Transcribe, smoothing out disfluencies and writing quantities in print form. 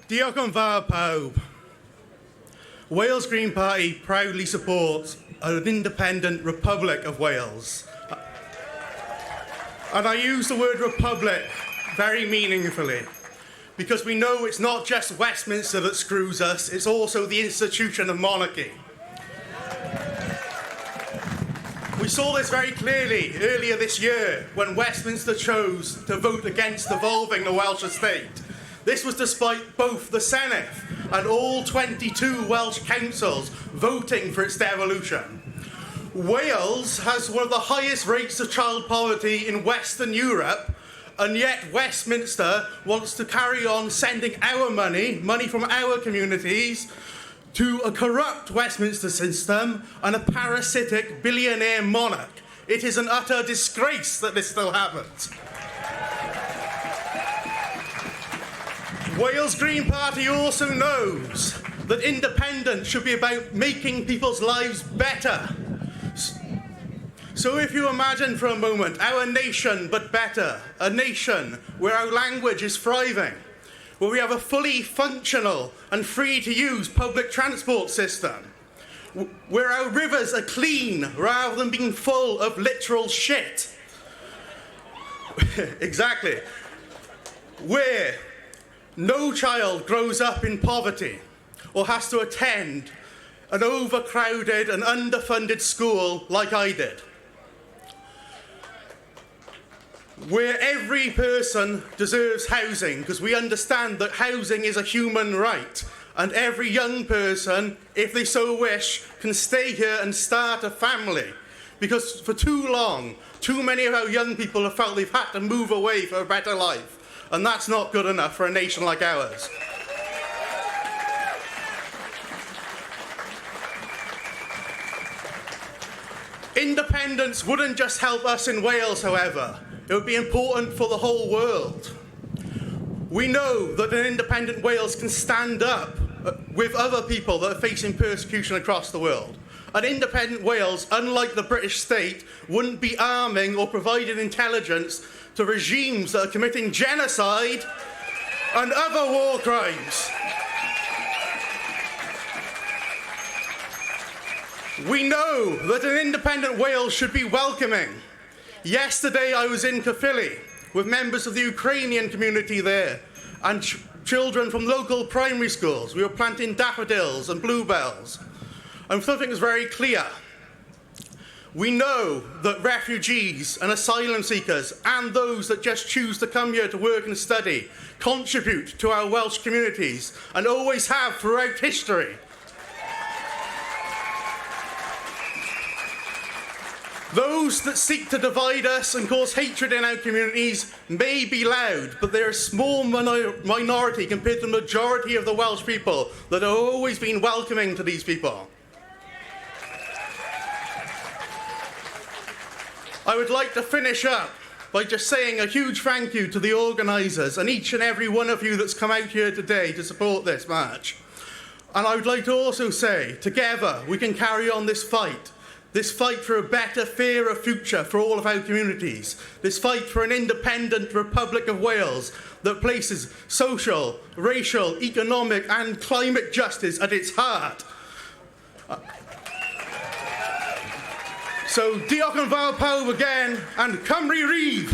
Diolch yn fawr pawb. Wales Green Party proudly supports an independent Republic of Wales. And I use the word republic very meaningfully, because we know it's not just Westminster that screws us, it's also the institution of monarchy. We saw this very clearly earlier this year when Westminster chose to vote against devolving the Welsh estate. This was despite both the Senedd and all 22 Welsh councils voting for its devolution. Wales has one of the highest rates of child poverty in Western Europe, and yet Westminster wants to carry on sending our money from our communities, to a corrupt Westminster system and a parasitic billionaire monarch. It is an utter disgrace that this still happens. Wales Green Party also knows that independence should be about making people's lives better. So if you imagine for a moment our nation but better, a nation where our language is thriving, where we have a fully functional and free-to-use public transport system, where our rivers are clean rather than being full of literal shit. Exactly. Where no child grows up in poverty or has to attend an overcrowded and underfunded school like I did. Where every person deserves housing, because we understand that housing is a human right, and every young person, if they so wish, can stay here and start a family. Because for too long, too many of our young people have felt they've had to move away for a better life, and that's not good enough for a nation like ours. Independence wouldn't just help us in Wales, however. It would be important for the whole world. We know that an independent Wales can stand up with other people that are facing persecution across the world. An independent Wales, unlike the British state, wouldn't be arming or providing intelligence to regimes that are committing genocide and other war crimes. We know that an independent Wales should be welcoming. Yesterday I was in Caerphilly with members of the Ukrainian community there and children from local primary schools. We were planting daffodils and bluebells. And something is very clear. We know that refugees and asylum seekers and those that just choose to come here to work and study contribute to our Welsh communities and always have throughout history. Those that seek to divide us and cause hatred in our communities may be loud, but they're a small minority compared to the majority of the Welsh people that have always been welcoming to these people. I would like to finish up by just saying a huge thank you to the organisers and each and every one of you that's come out here today to support this march. And I would like to also say, together we can carry on this fight for a better, fairer future for all of our communities, this fight for an independent Republic of Wales that places social, racial, economic and climate justice at its heart. So diolch yn fawr pawb again, and Cymru Rydd!